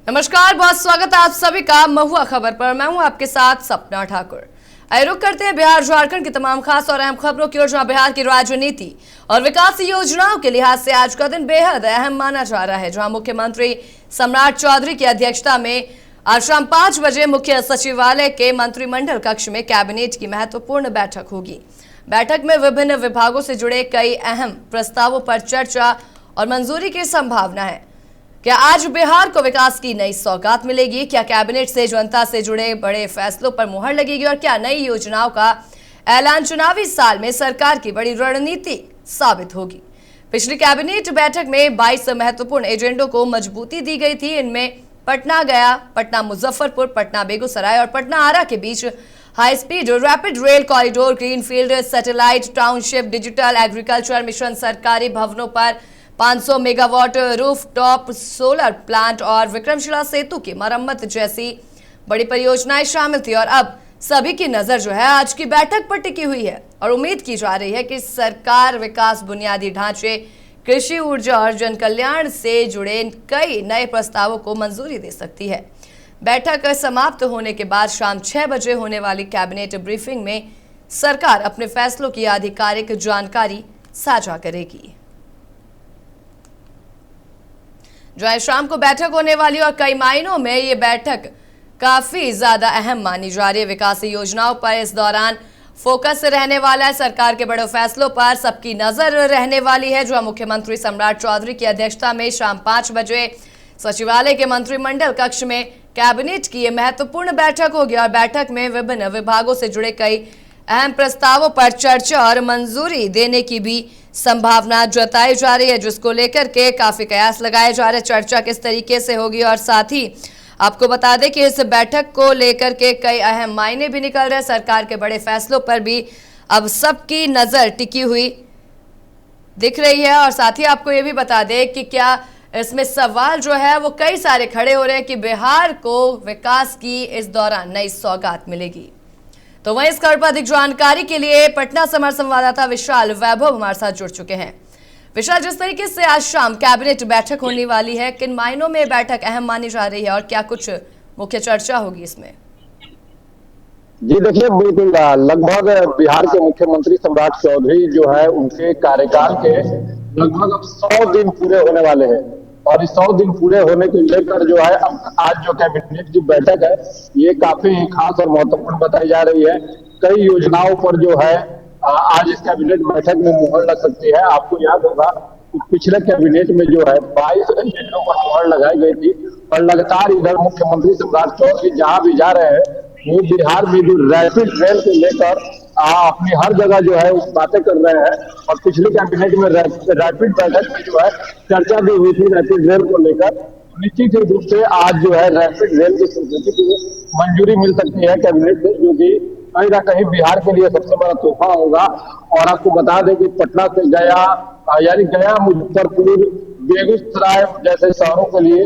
नमस्कार, बहुत स्वागत है आप सभी का महुआ खबर पर। मैं हूं आपके साथ सपना ठाकुर। रुख करते हैं बिहार झारखंड की तमाम खास और अहम खबरों की ओर, जहां बिहार की राजनीति और विकास योजनाओं के लिहाज से आज का दिन बेहद अहम माना जा रहा है। जहां मुख्यमंत्री सम्राट चौधरी की अध्यक्षता में आज शाम 5 बजे मुख्य सचिवालय के मंत्रिमंडल कक्ष में कैबिनेट की महत्वपूर्ण बैठक होगी। बैठक में विभिन्न विभागों से जुड़े कई अहम प्रस्तावों पर चर्चा और मंजूरी की संभावना है। क्या आज बिहार को विकास की नई सौगात मिलेगी? क्या कैबिनेट से जनता से जुड़े बड़े फैसलों पर मुहर लगेगी? और क्या नई योजनाओं का ऐलान चुनावी साल में सरकार की बड़ी रणनीति साबित होगी? पिछली कैबिनेट बैठक में 22 महत्वपूर्ण एजेंडों को मजबूती दी गई थी। इनमें पटना गया, पटना मुजफ्फरपुर, पटना बेगूसराय और पटना आरा के बीच high speed rapid rail corridor, greenfield satellite township, digital agriculture mission, सरकारी भवनों पर 500 मेगावाट रूफटॉप सोलर प्लांट और विक्रमशिला सेतु की मरम्मत जैसी बड़ी परियोजनाएं शामिल थी। और अब सभी की नजर जो है आज की बैठक पर टिकी हुई है और उम्मीद की जा रही है कि सरकार विकास, बुनियादी ढांचे, कृषि, ऊर्जा और जन कल्याण से जुड़े कई नए प्रस्तावों को मंजूरी दे सकती है। बैठक समाप्त होने के बाद शाम 6 बजे होने वाली कैबिनेट ब्रीफिंग में सरकार अपने फैसलों की आधिकारिक जानकारी साझा करेगी। जो है शाम को बैठक होने वाली और कई मायनों में ये बैठक काफी ज्यादा अहम मानी जा रही है। विकास योजनाओं पर इस दौरान फोकस रहने वाला है। सरकार के बड़े फैसलों पर सबकी नजर रहने वाली है। जो मुख्यमंत्री सम्राट चौधरी की अध्यक्षता में शाम 5 बजे सचिवालय के मंत्रिमंडल कक्ष में कैबिनेट की यह महत्वपूर्ण बैठक होगी और बैठक में विभिन्न विभागों से जुड़े कई अहम प्रस्तावों पर चर्चा और मंजूरी देने की भी संभावना जताई जा रही है, जिसको लेकर के काफी कयास लगाए जा रहे हैं। चर्चा किस तरीके से होगी और साथ ही आपको बता दें कि इस बैठक को लेकर के कई अहम मायने भी निकल रहे हैं। सरकार के बड़े फैसलों पर भी अब सबकी नजर टिकी हुई दिख रही है। और साथ ही आपको ये भी बता दें कि क्या इसमें सवाल जो है वो कई सारे खड़े हो रहे हैं कि बिहार को विकास की इस दौरान नई सौगात मिलेगी। तो वहीं इस खबर पर अधिक जानकारी के लिए पटना से हमारे संवाददाता विशाल वैभव हमारे साथ जुड़ चुके हैं। विशाल, जिस तरीके से आज शाम कैबिनेट बैठक होने वाली है, किन मायनों में बैठक अहम मानी जा रही है और क्या कुछ मुख्य चर्चा होगी इसमें? जी देखिए, बिल्कुल लगभग बिहार के मुख्यमंत्री सम्राट चौधरी जो है उनके कार्यकाल के लगभग 100 दिन पूरे होने वाले हैं और इस 100 दिन पूरे होने को लेकर जो है आज जो कैबिनेट की बैठक है ये काफी खास और महत्वपूर्ण बताई जा रही है। कई योजनाओं पर जो है आज इस कैबिनेट बैठक में मुहर लग सकती है। आपको याद होगा कि पिछले कैबिनेट में जो है 22 एजेंडों पर मुहर लगाई गई थी और लगातार इधर मुख्यमंत्री सम्राट चौधरी जहां भी जा रहे हैं वो बिहार में जो रैपिड रेल को लेकर अपनी हर जगह जो है बातें कर रहे हैं। और पिछले कैबिनेट में रैपिड बैठक में जो है चर्चा भी हुई थी रैपिड रेल को लेकर। निश्चित रूप से आज जो है रैपिड रेल की स्वीकृति को मंजूरी मिल सकती है कैबिनेट से, जो कि कहीं ना कहीं बिहार के लिए सबसे बड़ा तोहफा होगा। और आपको बता दें कि पटना से गया यानी गया, मुजफ्फरपुर, बेगूसराय जैसे शहरों के लिए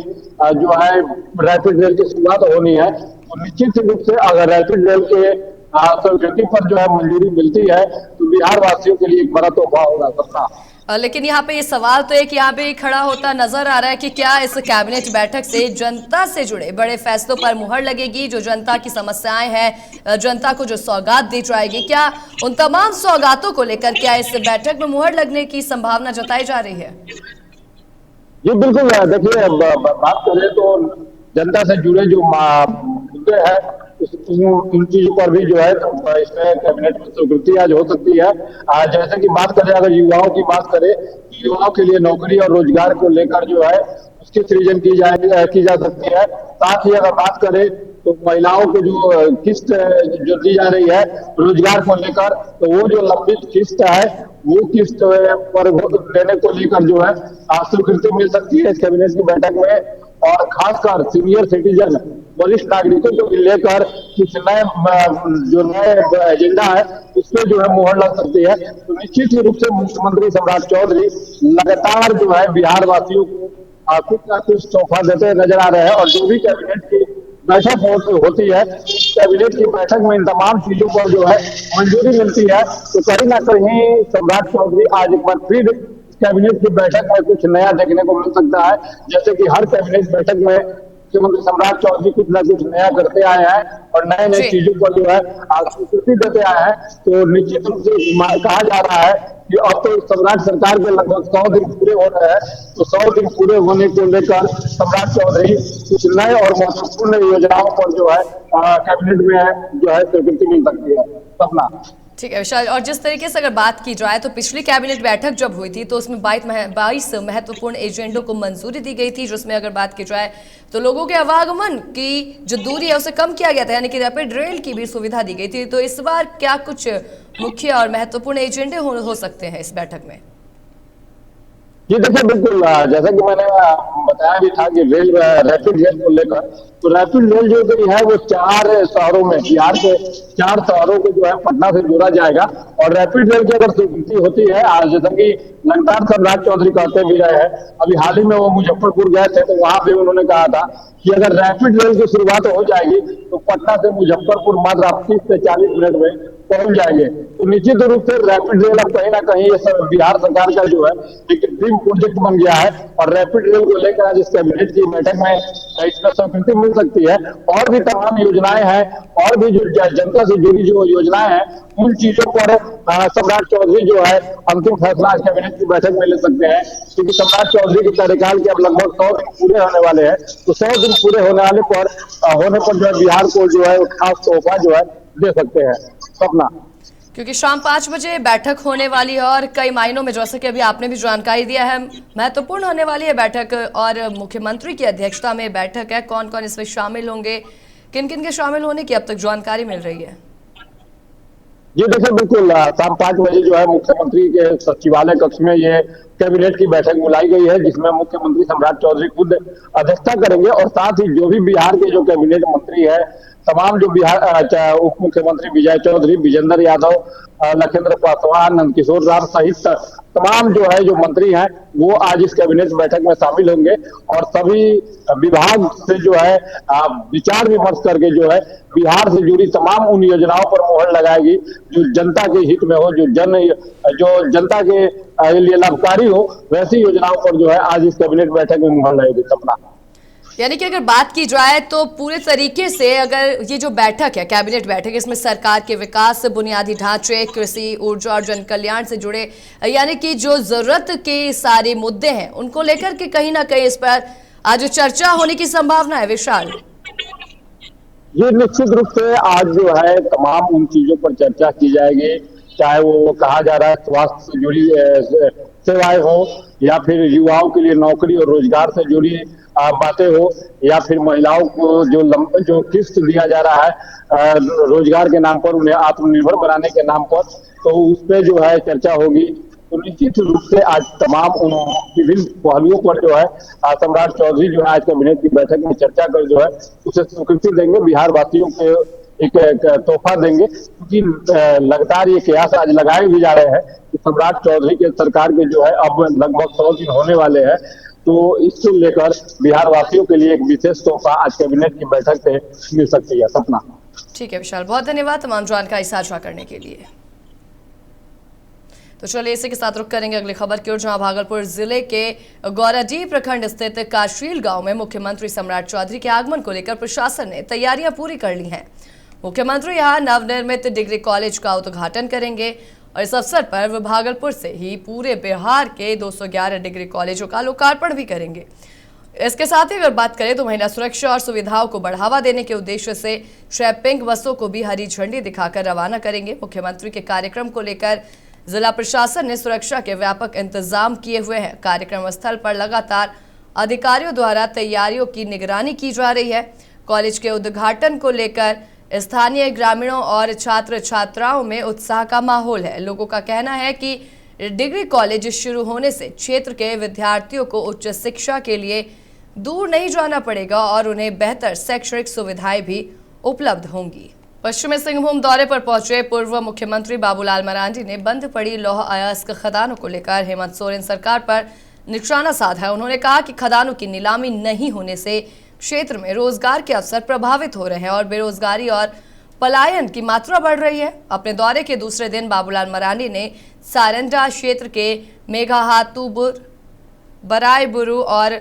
जो है रैपिड रेल की शुरुआत होनी है। तो निश्चित रूप से अगर रैपिड रेल के स्वीकृति पर जो है मंजूरी मिलती है तो बिहार वासियों के लिए एक बड़ा तोहफा होगा सबका। लेकिन यहाँ पे ये सवाल तो एक यहाँ पे खड़ा होता नजर आ रहा है कि क्या इस कैबिनेट बैठक से जनता से जुड़े बड़े फैसलों पर मुहर लगेगी? जो जनता की समस्याएं हैं, जनता को जो सौगात दी जाएगी, क्या उन तमाम सौगातों को लेकर क्या इस बैठक में मुहर लगने की संभावना जताई जा रही है? जी बिल्कुल, देखिए बात करें तो जनता से जुड़े जो मुद्दे हैं उन चीजों पर भी जो है इसमें कैबिनेट में स्वीकृति आज हो सकती है। जैसे कि बात करें, अगर युवाओं की बात करें, युवाओं के लिए नौकरी और रोजगार को लेकर जो है उसकी सृजन की जा सकती है। साथ ही अगर बात करें तो महिलाओं को जो किस्त जो दी जा रही है रोजगार को लेकर, तो वो जो लंबित किस्त है वो किस्त पर देने को लेकर जो है स्वीकृति मिल सकती है इस कैबिनेट की बैठक में। और खासकर सीनियर सिटीजन, वरिष्ठ नागरिकों को लेकर कुछ नए एजेंडा है उसमें जो है मुहर लग सकती है। तो निश्चित रूप से मुख्यमंत्री सम्राट चौधरी लगातार जो है बिहार वासियों को कुछ ना कुछ तोहफा देते नजर आ रहे हैं। और जो भी कैबिनेट की बैठक होती है, कैबिनेट की बैठक में इन तमाम चीजों पर जो है मंजूरी मिलती है। तो कहीं ना कहीं सम्राट चौधरी आज एक बार फिर कैबिनेट की बैठक में कुछ नया देखने को मिल सकता है। जैसे कि हर कैबिनेट बैठक में मुख्यमंत्री सम्राट चौधरी कुछ न कुछ नया करते आए हैं और नए नए जी। चीजों पर जो है स्वीकृति देते आए हैं। तो निश्चित रूप से कहा जा रहा है कि अब तो सम्राट सरकार के लगभग 100 दिन पूरे हो रहे हैं। तो 100 दिन पूरे होने को लेकर सम्राट चौधरी कुछ नए और महत्वपूर्ण योजनाओं पर जो है कैबिनेट में जो है स्वीकृति मिल सकती है। सपना। ठीक है विशाल, और जिस तरीके से अगर बात की जाए तो पिछली कैबिनेट बैठक जब हुई थी तो उसमें 22 महत्वपूर्ण एजेंडों को मंजूरी दी गई थी, जिसमें अगर बात की जाए तो लोगों के आवागमन की जो दूरी है उसे कम किया गया था, यानी कि रैपिड रेल की भी सुविधा दी गई थी। तो इस बार क्या कुछ मुख्य और महत्वपूर्ण एजेंडे हो सकते हैं इस बैठक में? जी देखिए, बिल्कुल जैसा कि मैंने बताया भी था कि रैपिड रेल को लेकर, तो रैपिड रेल जो गई है वो 4 शहरों में, बिहार के 4 शहरों को जो है पटना से जोड़ा जाएगा। और रैपिड रेल की अगर स्वीकृति होती है, जैसा कि लगातार सम्राट चौधरी कहते भी रहे हैं, अभी हाल ही में वो मुजफ्फरपुर गए थे तो वहां पे उन्होंने कहा था कि अगर रैपिड रेल की शुरुआत हो जाएगी तो पटना से मुजफ्फरपुर मात्र आप 30 से 40 मिनट में पहुंच जाएंगे। तो निश्चित रूप से रैपिड रेल अब कहीं ना कहीं ये सब बिहार सरकार का जो है एक ड्रीम प्रोजेक्ट बन गया है। और रैपिड रेल को लेकर आज इस कैबिनेट की बैठक में इसमें स्वीकृति मिल सकती है। और भी तमाम योजनाएं हैं, और भी जो जनता से जुड़ी जो योजनाएं हैं, उन चीजों पर सम्राट चौधरी जो है अंतिम फैसला आज कैबिनेट की बैठक में ले सकते हैं। क्योंकि सम्राट चौधरी के कार्यकाल के अब लगभग 100 दिन पूरे होने वाले हैं। तो 100 दिन पूरे होने पर जो है बिहार को जो है खास तोहफा जो है दे सकते हैं। सपना। क्योंकि शाम 5 बजे बैठक होने वाली है और कई मायनों में, जैसे कि अभी आपने भी जानकारी दिया है, महत्वपूर्ण होने वाली है बैठक। और मुख्यमंत्री की अध्यक्षता में बैठक है। कौन कौन इसमें शामिल होंगे, किन किन के शामिल होने की अब तक जानकारी मिल रही है? जी देखिए, बिल्कुल शाम 5 बजे जो है मुख्यमंत्री के सचिवालय कक्ष में ये कैबिनेट की बैठक बुलाई गई है, जिसमें मुख्यमंत्री सम्राट चौधरी खुद अध्यक्षता करेंगे। और साथ ही जो भी बिहार के जो कैबिनेट मंत्री है, तमाम जो बिहार उप मुख्यमंत्री विजय चौधरी, विजेंद्र यादव, लखेंद्र पासवान, नंदकिशोर राम सहित तमाम जो है जो मंत्री हैं, वो आज इस कैबिनेट बैठक में शामिल होंगे। और सभी विभाग से जो है विचार विमर्श करके जो है बिहार से जुड़ी तमाम उन योजनाओं पर मोहर लगाएगी जो जनता के हित में हो, जो जनता के लिए लाभकारी हो, वैसी योजनाओं पर जो है आज इस कैबिनेट बैठक में मोहर लगेगी। सपना। यानी कि अगर बात की जाए तो पूरे तरीके से अगर ये जो बैठक है, कैबिनेट बैठक, इसमें सरकार के विकास, बुनियादी ढांचे, कृषि, ऊर्जा और जन कल्याण से जुड़े यानी कि जो जरूरत के सारे मुद्दे हैं उनको लेकर के कहीं ना कहीं इस पर आज चर्चा होने की संभावना है। विशाल। ये निश्चित रूप से आज जो है तमाम उन चीजों पर चर्चा की जाएगी, चाहे वो कहा जा रहा है स्वास्थ्य से जुड़ी सेवाएं हो, या फिर युवाओं के लिए नौकरी और रोजगार से जुड़ी बातें हो, या फिर महिलाओं को जो किस्त दिया जा रहा है रोजगार के नाम पर, उन्हें आत्मनिर्भर बनाने के नाम पर, तो उस पर जो है चर्चा होगी। तो निश्चित रूप से आज तमाम उन विभिन्न पहलुओं पर जो है सम्राट चौधरी जो है आज कैबिनेट की बैठक में चर्चा कर जो है उसे स्वीकृति देंगे, बिहार वासियों को एक तोहफा देंगे। क्योंकि लगातार ये कयास आज लगाए भी जा रहे हैं कि सम्राट चौधरी के सरकार के जो है अब लगभग 100 दिन होने वाले हैं। तो इसको लेकर बिहार वासियों के लिए एक विशेष तोहफा आज कैबिनेट की बैठक से मिल सकती है। सपना। ठीक है विशाल, बहुत धन्यवाद तमाम जानकारी साझा करने के लिए। तो चलिए इसी के साथ रुक करेंगे अगली खबर की ओर, जहां भागलपुर जिले के गौराडीह प्रखंड स्थित काशील गांव में मुख्यमंत्री सम्राट चौधरी के आगमन को लेकर प्रशासन ने तैयारियां पूरी कर ली हैं। मुख्यमंत्री यहां नवनिर्मित डिग्री कॉलेज का उद्घाटन करेंगे और इस अवसर पर भागलपुर से ही पूरे बिहार के 211 डिग्री कॉलेजों का लोकार्पण भी करेंगे। इसके साथ ही अगर बात करें तो महिला सुरक्षा और सुविधाओं को बढ़ावा देने के उद्देश्य से 6 पिंक बसों को भी हरी झंडी दिखाकर रवाना करेंगे। मुख्यमंत्री के कार्यक्रम को लेकर जिला प्रशासन ने सुरक्षा के व्यापक इंतजाम किए हुए हैं। कार्यक्रम स्थल पर लगातार अधिकारियों द्वारा तैयारियों की निगरानी की जा रही है। कॉलेज के उद्घाटन को लेकर स्थानीय ग्रामीणों और छात्र छात्राओं में उत्साह का माहौल है। लोगों का कहना है कि डिग्री कॉलेज शुरू होने से क्षेत्र के विद्यार्थियों को उच्च शिक्षा के लिए दूर नहीं जाना पड़ेगा और उन्हें बेहतर शैक्षणिक सुविधाएं भी उपलब्ध होंगी। पश्चिमी सिंहभूम दौरे पर पहुंचे पूर्व मुख्यमंत्री बाबूलाल मरांडी ने बंद पड़ी लौह अयस्क खदानों को लेकर हेमंत सोरेन सरकार पर निशाना साधा। उन्होंने कहा कि खदानों की नीलामी नहीं होने से क्षेत्र में रोजगार के अवसर प्रभावित हो रहे हैं और बेरोजगारी और पलायन की मात्रा बढ़ रही है। अपने दौरे के दूसरे दिन बाबूलाल मरांडी ने सारंडा क्षेत्र के मेघाहातुबुर, बरायबुरु और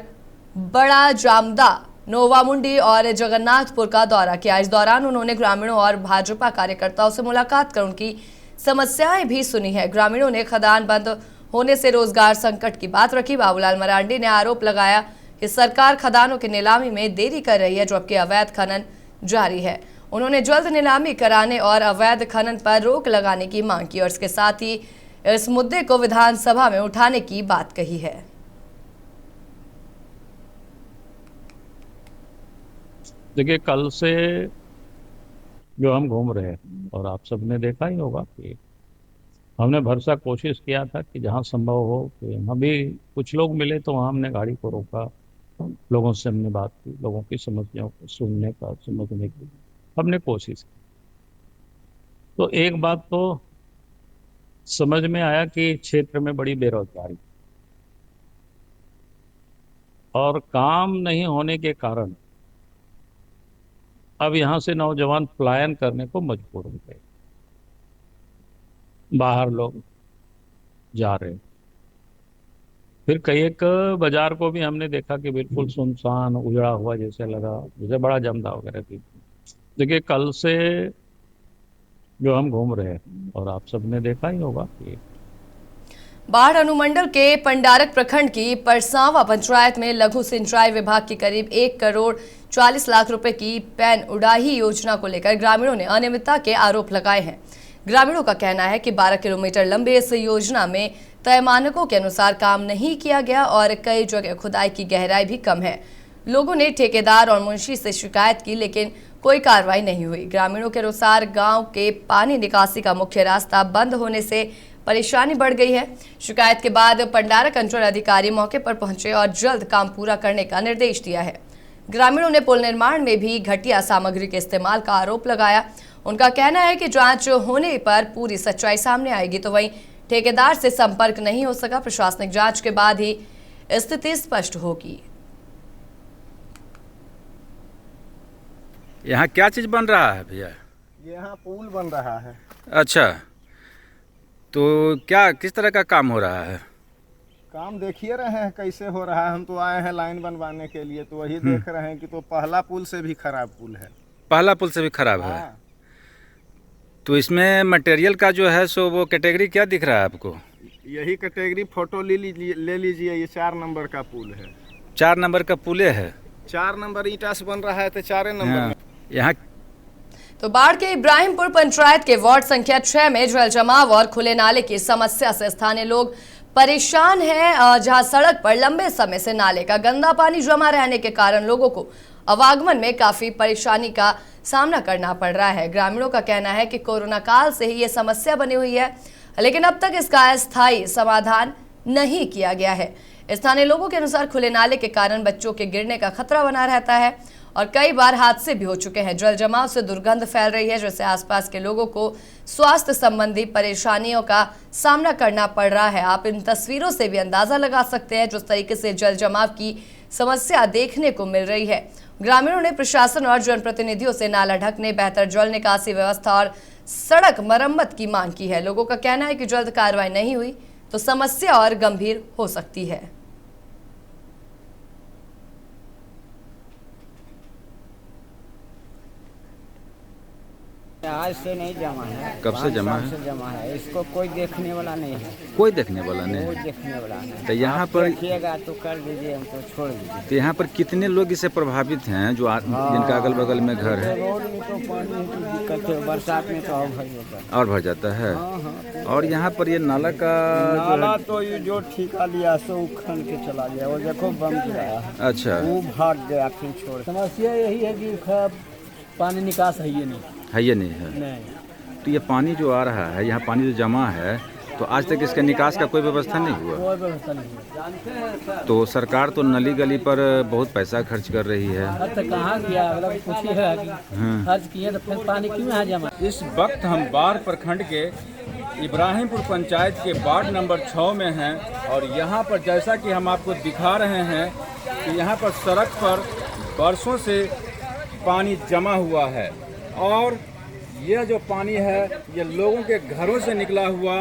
बड़ा जामदा नोवामुंडी और जगन्नाथपुर का दौरा किया। इस दौरान उन्होंने ग्रामीणों और भाजपा कार्यकर्ताओं से मुलाकात कर उनकी समस्याएं भी सुनी है। ग्रामीणों ने खदान बंद होने से रोजगार संकट की बात रखी। बाबूलाल मरांडी ने आरोप लगाया कि सरकार खदानों की नीलामी में देरी कर रही है, जबकि अवैध खनन जारी है। उन्होंने जल्द नीलामी कराने और अवैध खनन पर रोक लगाने की मांग की और इसके साथ ही इस मुद्दे को विधानसभा में उठाने की बात कही है। देखिए, कल से जो हम घूम रहे हैं और आप सबने देखा ही होगा कि हमने भरसा कोशिश किया था कि जहां संभव हो कि हम भी कुछ लोग मिले तो वहां हमने गाड़ी को रोका, लोगों से हमने बात की, लोगों की समस्याओं को सुनने का, समझने की हमने कोशिश की। तो एक बात तो समझ में आया कि क्षेत्र में बड़ी बेरोजगारी और काम नहीं होने के कारण अब यहां से नौजवान पलायन करने को मजबूर हो गए, बाहर लोग जा रहे हैं। फिर कई एक बाजार को भी हमने देखा कि बिल्कुल सुनसान उजड़ा हुआ जैसे लगा, जैसे बड़ा जमदा वगैरह थी। देखिए, कल से जो हम घूम रहे हैं और आप सबने देखा ही होगा कि बाढ़ अनुमंडल के पंडारक प्रखंड की परसावा पंचायत में लघु सिंचाई विभाग की करीब 1 करोड़ 40 लाख रुपए की पैन उड़ाही योजना को लेकर ग्रामीणों ने अनियमितता के आरोप लगाए हैं। ग्रामीणों का कहना है कि 12 किलोमीटर लंबे इस योजना में तय मानकों के अनुसार काम नहीं किया गया और कई जगह खुदाई की गहराई भी कम है। लोगों ने ठेकेदार और मुंशी से शिकायत की, लेकिन कोई कार्रवाई नहीं हुई। ग्रामीणों के अनुसार गांव के पानी निकासी का मुख्य रास्ता बंद होने से परेशानी बढ़ गई है। शिकायत के बाद पंडारक अंचल अधिकारी मौके पर पहुंचे और जल्द काम पूरा करने का निर्देश दिया है। ग्रामीणों ने पुल निर्माण में भी घटिया सामग्री के इस्तेमाल का आरोप लगाया। उनका कहना है कि जांच होने पर पूरी सच्चाई सामने आएगी। तो वहीं ठेकेदार से संपर्क नहीं हो सका। प्रशासनिक जांच के बाद ही स्थिति स्पष्ट होगी। यहाँ क्या चीज बन रहा है भैया? यहाँ पुल बन रहा है। अच्छा, तो क्या किस तरह का काम हो रहा है? काम देखिए रहे हैं कैसे हो रहा है। हम तो आए हैं लाइन बनवाने के लिए, तो वही देख रहे हैं कि तो पहला पुल से भी खराब पुल है। पहला पुल से भी खराब है। हाँ। तो इसमें मटेरियल का जो है सो वो कैटेगरी क्या दिख रहा है आपको? यही कैटेगरी फोटो ले लीजिए। ये 4 नंबर का पुल है। 4 नंबर का पुले है। 4 नंबर ईंटा से बन रहा है, तो 4 नंबर में। यहाँ तो बाढ़ के इब्राहिमपुर पंचायत के वार्ड संख्या 6 में जल जमाव और खुले नाले की समस्या से स्थानीय लोग परेशान हैं, जहां सड़क पर लंबे समय से नाले का गंदा पानी जमा रहने के कारण लोगों को आवागमन में काफी परेशानी का सामना करना पड़ रहा है। ग्रामीणों का कहना है कि कोरोना काल से ही ये समस्या बनी हुई है, लेकिन अब तक इसका अस्थायी समाधान नहीं किया गया है। स्थानीय लोगों के अनुसार खुले नाले के कारण बच्चों के गिरने का खतरा बना रहता है और कई बार हादसे भी हो चुके हैं। जल जमाव से दुर्गंध फैल रही है, जिससे आसपास के लोगों को स्वास्थ्य संबंधी परेशानियों का सामना करना पड़ रहा है। आप इन तस्वीरों से भी अंदाजा लगा सकते हैं जिस तरीके से जल जमाव की समस्या देखने को मिल रही है। ग्रामीणों ने प्रशासन और जनप्रतिनिधियों से नाला ढकने, बेहतर जल निकासी व्यवस्था और सड़क मरम्मत की मांग की है। लोगों का कहना है कि जल्द कार्रवाई नहीं हुई तो समस्या और गंभीर हो सकती है। आज से नहीं जमा है। कब से जमा है? से जमा है। इसको कोई देखने वाला नहीं है। कोई देखने वाला नहीं कोई है। देखने वाला नहीं। तो यहाँ आप पर देखिएगा तो कर दीजिए, हमको छोड़ दीजिए। तो यहाँ पर कितने लोग इससे प्रभावित हैं जो जिनका अगल बगल में घर है? रोड में तो पानी की दिक्कत है, बरसात में तो और भर जाता है। और भर जाता है। और यहाँ पर ये नाला का नाला तो ये जो ठेका लिया सो खन के चला गया, वो देखो बम गिराया है। अच्छा, वो भाग गया फिर छोड़। समस्या यही है कि पानी निकास है, ये नहीं है ये नहीं है। नहीं तो ये पानी जो आ रहा है, यहाँ पानी जो जमा है, तो आज तक इसका निकास का कोई व्यवस्था नहीं हुआ। कोई व्यवस्था नहीं है। तो सरकार तो नली गली पर बहुत पैसा खर्च कर रही है। अब तक कहाँ गया, मतलब कुछ ही है कि खर्च किए तो फिर पानी क्यों यहाँ जमा? इस वक्त हम बाढ़ प्रखंड के इब्राहिमपुर पंचायत के वार्ड नंबर 6 में हैं और यहाँ पर जैसा कि हम आपको दिखा रहे हैं कि यहाँ पर सड़क पर बरसों से पानी जमा हुआ है और यह जो पानी है ये लोगों के घरों से निकला हुआ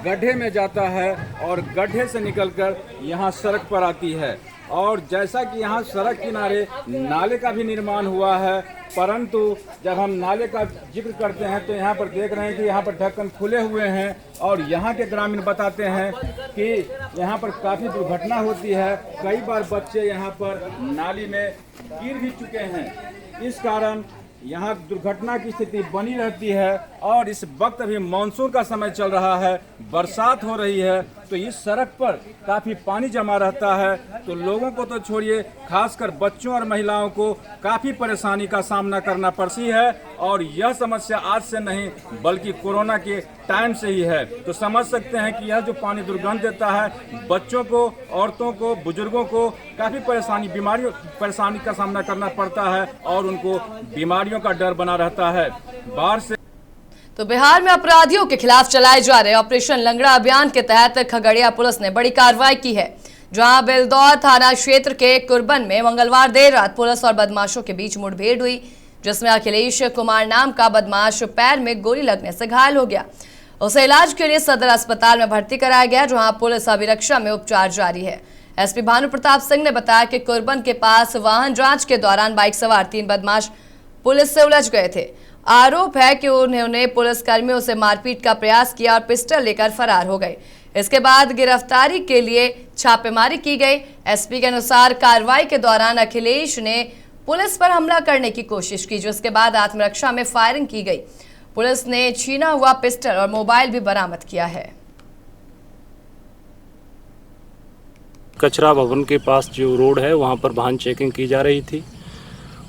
गड्ढे में जाता है और गड्ढे से निकलकर यहाँ सड़क पर आती है। और जैसा कि यहाँ सड़क किनारे नाले का भी निर्माण हुआ है, परंतु जब हम नाले का जिक्र करते हैं तो यहाँ पर देख रहे हैं कि यहाँ पर ढक्कन खुले हुए हैं और यहाँ के ग्रामीण बताते हैं कि यहाँ पर काफ़ी दुर्घटना होती है। कई बार बच्चे यहाँ पर नाली में गिर भी चुके हैं। इस कारण यहाँ दुर्घटना की स्थिति बनी रहती है और इस वक्त अभी मानसून का समय चल रहा है, बरसात हो रही है, तो इस सड़क पर काफ़ी पानी जमा रहता है। तो लोगों को तो छोड़िए, खासकर बच्चों और महिलाओं को काफ़ी परेशानी का सामना करना पड़ती है और यह समस्या आज से नहीं बल्कि कोरोना के टाइम से ही है। तो समझ सकते हैं कि यह जो पानी दुर्गंध देता है, बच्चों को, औरतों को, बुजुर्गों को काफ़ी परेशानी का सामना करना पड़ता है और उनको बीमारियों का डर बना रहता है। बाढ़ से तो बिहार में अपराधियों के खिलाफ चलाए जा रहे ऑपरेशन लंगड़ा अभियान के तहत खगड़िया पुलिस ने बड़ी कार्रवाई की है, जहां बेलदौर थाना क्षेत्र के कुरबन में मंगलवार देर रात पुलिस और बदमाशों के बीच मुठभेड़ हुई, जिसमें अखिलेश कुमार नाम का बदमाश पैर में गोली लगने से घायल हो गया। उसे इलाज के लिए सदर अस्पताल में भर्ती कराया गया, जहां पुलिस अभिरक्षा में उपचार जारी है। एसपी भानु प्रताप सिंह ने बताया कि कुरबन के पास वाहन जांच के दौरान बाइक सवार 3 बदमाश पुलिस से उलझ गए थे। आरोप है कि उन्होंने पुलिस कर्मियों से मारपीट का प्रयास किया और पिस्टल लेकर फरार हो गए। इसके बाद गिरफ्तारी के लिए छापेमारी की गई। एसपी के अनुसार कार्रवाई के दौरान अखिलेश ने पुलिस पर हमला करने की कोशिश की, जिसके बाद आत्मरक्षा में फायरिंग की गई। पुलिस ने छीना हुआ पिस्टल और मोबाइल भी बरामद किया है। कचरा भवन के पास जो रोड है वहाँ पर वाहन चेकिंग की जा रही थी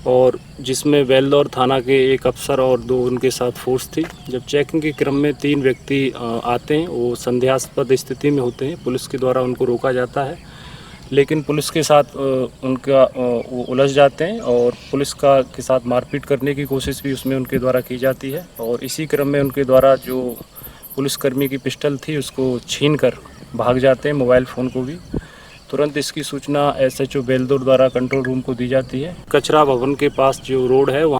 और जिसमें बेलदौर थाना के एक अफसर और 2 उनके साथ फोर्स थी। जब चेकिंग के क्रम में 3 व्यक्ति आते हैं, वो संदेहास्पद स्थिति में होते हैं, पुलिस के द्वारा उनको रोका जाता है, लेकिन पुलिस के साथ उनका वो उलझ जाते हैं और पुलिस के साथ मारपीट करने की कोशिश भी उसमें उनके द्वारा की जाती है और इसी क्रम में उनके द्वारा जो पुलिसकर्मी की पिस्टल थी उसको छीन कर भाग जाते हैं, मोबाइल फ़ोन को भी। तुरंत इसकी सूचना SHO बेलदौर द्वारा कंट्रोल रूम को दी जाती है। कचरा भवन के पास जो रोड है वहाँ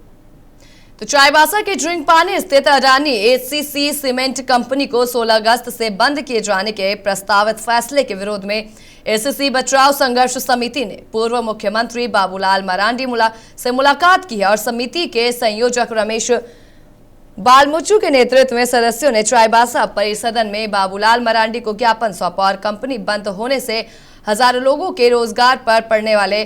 तो चाईबासा के ड्रिंक पानी स्थित अडानी ACC सीमेंट कंपनी को 16 अगस्त से बंद किए जाने के प्रस्तावित फैसले के विरोध में ACC बचाव संघर्ष समिति ने पूर्व मुख्यमंत्री बाबूलाल मरांडी से मुलाकात की है और समिति के संयोजक रमेश बालमुचू के नेतृत्व में सदस्यों ने चाईबासा परिसदन में बाबूलाल मरांडी को ज्ञापन सौंपा और कंपनी बंद होने से हजारों लोगों के रोजगार पर पड़ने वाले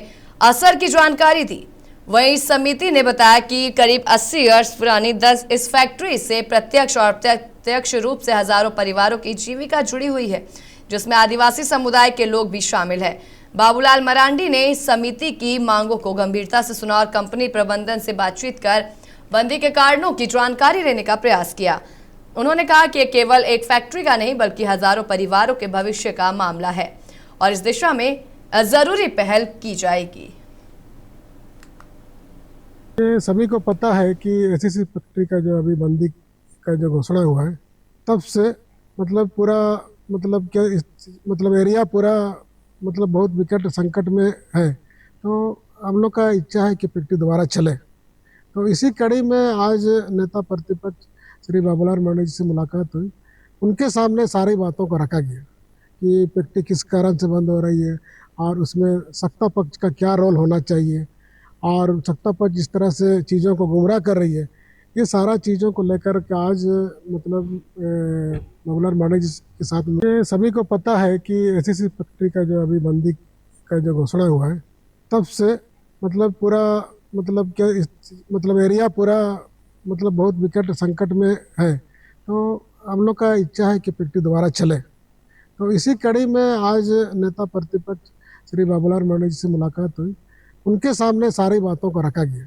असर की जानकारी दी। वहीं समिति ने बताया कि करीब 80 वर्ष पुरानी इस फैक्ट्री से प्रत्यक्ष और अप्रत्यक्ष रूप से हजारों परिवारों की जीविका जुड़ी हुई है, जिसमें आदिवासी समुदाय के लोग भी शामिल है। बाबूलाल मरांडी ने समिति की मांगों को गंभीरता से सुना और कंपनी प्रबंधन से बातचीत कर बंदी के कारणों की जानकारी लेने का प्रयास किया। उन्होंने कहा कि केवल एक फैक्ट्री का नहीं बल्कि हजारों परिवारों के भविष्य का मामला है और इस दिशा में जरूरी पहल की जाएगी। सभी को पता है कि ACC फैक्ट्री का जो अभी बंदी का जो घोषणा हुआ है, तब से मतलब पूरा एरिया पूरा बहुत विकट संकट में है। तो हम लोग का इच्छा है कि फैक्ट्री दोबारा चले। तो इसी कड़ी में आज नेता प्रतिपक्ष श्री बाबूलाल मरांडी जी से मुलाकात हुई। उनके सामने सारी बातों को रखा गया कि फैक्ट्री किस कारण से बंद हो रही है और उसमें सत्ता पक्ष का क्या रोल होना चाहिए और सत्ता पक्ष जिस तरह से चीज़ों को गुमराह कर रही है, ये सारा चीज़ों को लेकर के आज बाबूलाल मरांडी जी के साथ में सभी को पता है कि ACC फैक्ट्री का जो अभी बंदी का जो घोषणा हुआ है, तब से पूरा एरिया पूरा बहुत विकट संकट में है। तो हम लोग का इच्छा है कि फैक्ट्री दोबारा चले। तो इसी कड़ी में आज नेता प्रतिपक्ष श्री बाबूलाल मरांडी जी से मुलाकात हुई। उनके सामने सारी बातों को रखा गया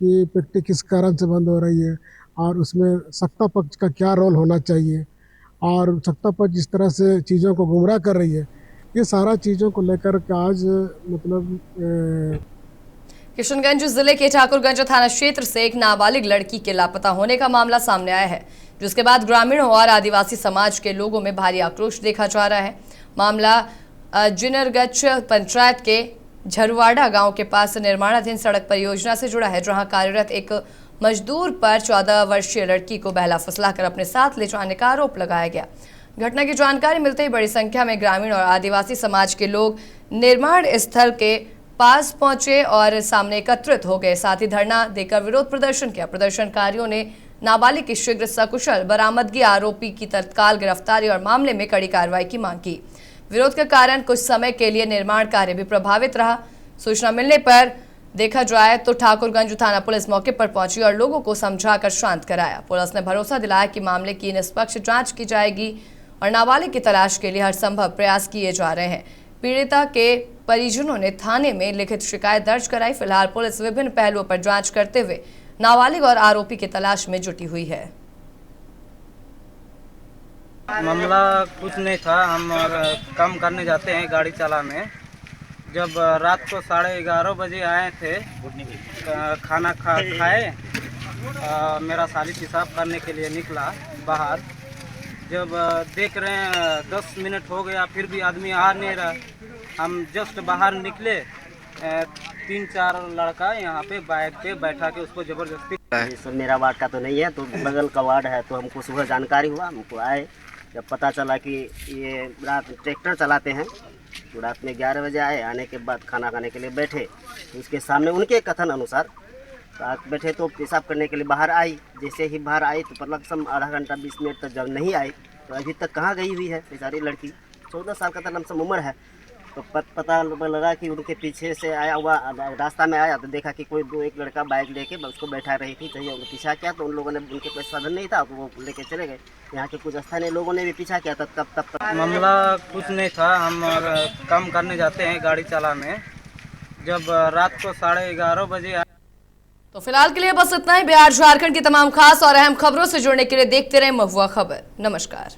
कि फैक्ट्री किस कारण से बंद हो रही है और उसमें सत्ता पक्ष का क्या रोल होना चाहिए और सत्ता पक्ष जिस तरह से चीज़ों को गुमराह कर रही है, ये सारा चीज़ों को लेकर के आज किशनगंज जिले के ठाकुरगंज थाना क्षेत्र से एक नाबालिग लड़की के लापता होने का मामला सामने आया है, जिसके बाद ग्रामीणों और आदिवासी समाज के लोगों में भारी आक्रोश देखा जा रहा है। मामला जिनरगच पंचायत के झरुवाड़ा गांव के पास निर्माणाधीन सड़क परियोजना से जुड़ा है, जहां कार्यरत एक मजदूर पर 14 वर्षीय लड़की को बहला फुसलाकर अपने साथ ले जाने का आरोप लगाया गया। घटना की जानकारी मिलते ही बड़ी संख्या में ग्रामीण और आदिवासी समाज के लोग निर्माण स्थल के पास पहुंचे और सामने एकत्रित हो गए। साथ ही धरना देकर विरोध प्रदर्शन किया। प्रदर्शनकारियों ने नाबालिग की शीघ्र सकुशल बरामदगी, आरोपी की तत्काल गिरफ्तारी और मामले में कड़ी कार्रवाई की मांग की। विरोध के कारण कुछ समय के लिए निर्माण कार्य भी प्रभावित रहा। सूचना मिलने पर देखा जाए तो ठाकुरगंज थाना पुलिस मौके पर पहुंची और लोगों को समझाकर शांत कराया। पुलिस ने भरोसा दिलाया कि मामले की निष्पक्ष जांच की जाएगी और नाबालिग की तलाश के लिए हर संभव प्रयास किए जा रहे हैं। पीड़िता के परिजनों ने थाने में लिखित शिकायत दर्ज कराई। फिलहाल पुलिस विभिन्न पहलुओं पर जांच करते हुए नाबालिग और आरोपी की तलाश में जुटी हुई है। मामला कुछ नहीं था, हम काम करने जाते हैं गाड़ी चलाने। जब रात को 11:30 बजे आए थे, खाना खाए, मेरा साली पेशाब करने के लिए निकला बाहर। जब देख रहे हैं 10 मिनट हो गया फिर भी आदमी आ नहीं रहा। हम जस्ट बाहर निकले, 3-4 लड़का यहाँ पे बाइक पे बैठा के उसको जबरदस्ती। ये सब मेरा वार्ड का तो नहीं है, तो बगल का वार्ड है। तो हमको सुबह जानकारी हुआ, हमको आए, जब पता चला कि ये रात ट्रैक्टर चलाते हैं, तो रात में 11 बजे आए। आने के बाद खाना खाने के लिए बैठे, तो उसके सामने उनके कथन अनुसार रात बैठे तो पेशाब करने के लिए बाहर आई। जैसे ही बाहर आई तो मतलब सब आधा घंटा 20 मिनट तक जब नहीं आई तो अभी तक कहाँ गई हुई है बेचारी लड़की। 14 साल का तो लमसम उम्र है। तो पता लगा कि उनके पीछे से आया हुआ, रास्ता में आया तो देखा कि कोई एक लड़का बाइक लेके उसको बैठा रही थी। चाहिए उनको पीछा किया तो उन लोगों ने, उनके पास साधन नहीं था तो वो लेके चले गए। यहाँ के कुछ स्थानीय लोगों ने भी पीछा किया था। तब मामला कुछ नहीं था, हम काम करने जाते हैं गाड़ी चलाने। जब रात को 11:30 बजे तो फिलहाल के लिए बस इतना ही। बिहार झारखंड की तमाम खास और अहम खबरों से जुड़ने के लिए देखते रहें महुआ खबर। नमस्कार।